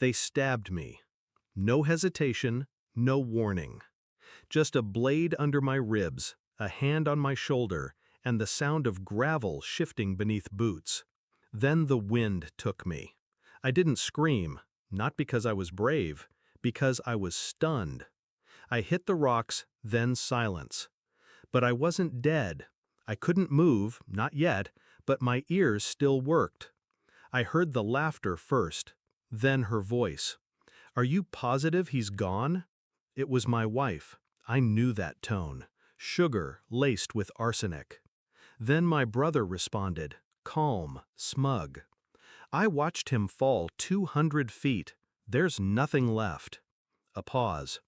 They stabbed me. No hesitation, no warning. Just a blade under my ribs, a hand on my shoulder, and the sound of gravel shifting beneath boots. Then the wind took me. I didn't scream, not because I was brave, because I was stunned. I hit the rocks, then silence. But I wasn't dead. I couldn't move, not yet, but my ears still worked. I heard the laughter first, then her voice. "Are you positive he's gone?" It was my wife. I knew that tone. Sugar laced with arsenic. Then my brother responded, calm, smug. "I watched him fall 200 feet. There's nothing left." A pause.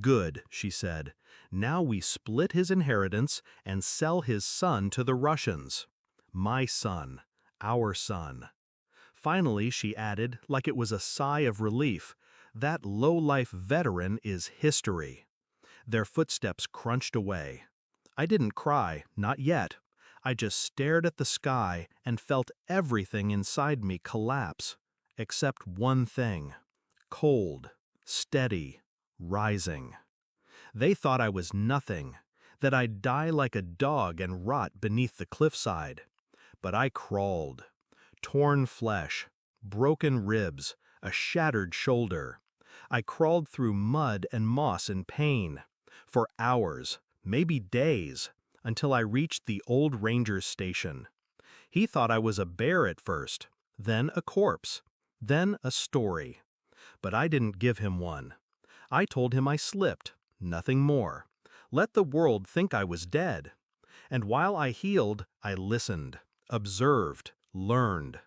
"Good," she said. "Now we split his inheritance and sell his son to the Russians. My son. Our son." Finally, she added, like it was a sigh of relief, "That low-life veteran is history." Their footsteps crunched away. I didn't cry, not yet. I just stared at the sky and felt everything inside me collapse, except one thing. Cold, steady, rising. They thought I was nothing, that I'd die like a dog and rot beneath the cliffside. But I crawled. Torn flesh, broken ribs, a shattered shoulder. I crawled through mud and moss in pain, for hours, maybe days, until I reached the old ranger's station. He thought I was a bear at first, then a corpse, then a story. But I didn't give him one. I told him I slipped, nothing more. Let the world think I was dead. And while I healed, I listened, observed, learned.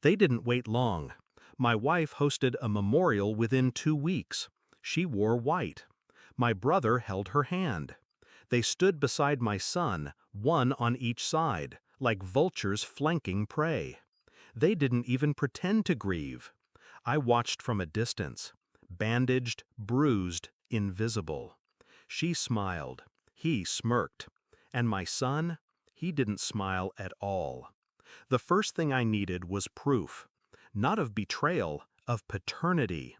They didn't wait long. My wife hosted a memorial within 2 weeks. She wore white. My brother held her hand. They stood beside my son, one on each side, like vultures flanking prey. They didn't even pretend to grieve. I watched from a distance, bandaged, bruised, invisible. She smiled. He smirked. And my son? He didn't smile at all. The first thing I needed was proof. Not of betrayal, of paternity.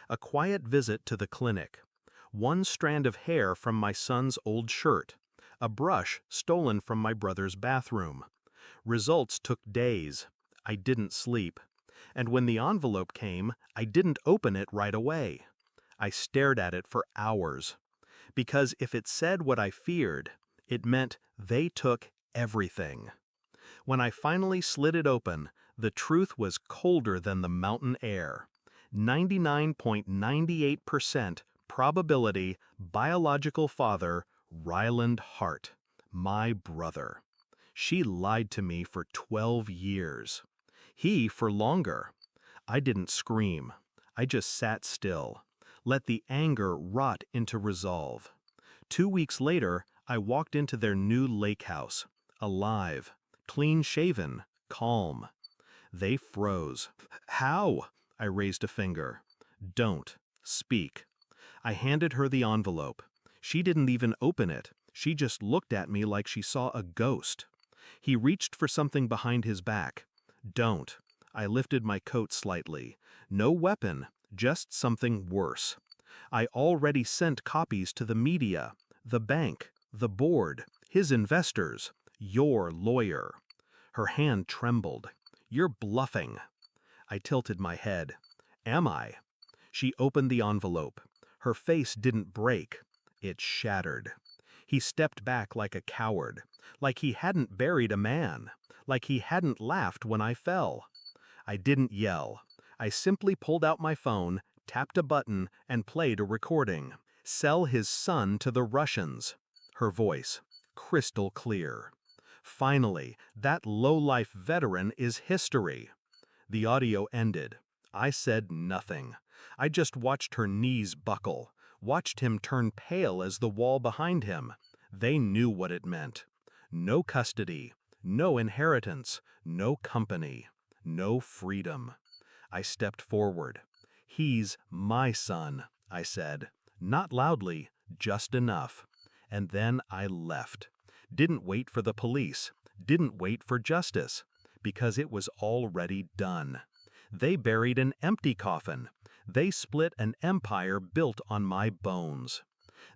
A quiet visit to the clinic. One strand of hair from my son's old shirt. A brush stolen from my brother's bathroom. Results took days. I didn't sleep. And when the envelope came, I didn't open it right away. I stared at it for hours. Because if it said what I feared, it meant they took everything. When I finally slid it open, the truth was colder than the mountain air. 99.98% probability biological father, Ryland Hart, my brother. She lied to me for 12 years. He for longer. I didn't scream. I just sat still. Let the anger rot into resolve. 2 weeks later, I walked into their new lake house, alive, clean-shaven, calm. They froze. "How?" I raised a finger. "Don't. Speak." I handed her the envelope. She didn't even open it. She just looked at me like she saw a ghost. He reached for something behind his back. "Don't." I lifted my coat slightly. "No weapon, just something worse. I already sent copies to the media, the bank, the board, his investors, your lawyer." Her hand trembled. "You're bluffing." I tilted my head. "Am I?" She opened the envelope. Her face didn't break. It shattered. He stepped back like a coward, like he hadn't buried a man, like he hadn't laughed when I fell. I didn't yell. I simply pulled out my phone, tapped a button, and played a recording. "Sell his son to the Russians." Her voice, crystal clear. "Finally, that low-life veteran is history." The audio ended. I said nothing. I just watched her knees buckle, watched him turn pale as the wall behind him. They knew what it meant. No custody, no inheritance, no company, no freedom. I stepped forward. "He's my son," I said. Not loudly, just enough. And then I left. Didn't wait for the police. Didn't wait for justice. Because it was already done. They buried an empty coffin, They split an empire built on my bones.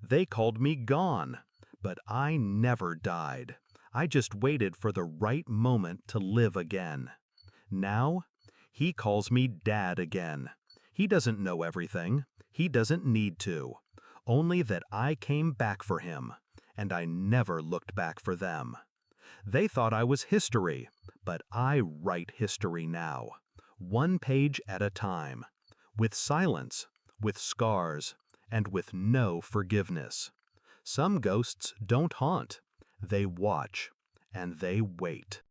They called me gone, but I never died. I just waited for the right moment to live again. Now, he calls me Dad again. He doesn't know everything. He doesn't need to. Only that I came back for him, and I never looked back for them. They thought I was history, but I write history now, one page at a time, with silence, with scars, and with no forgiveness. Some ghosts don't haunt. They watch, and they wait.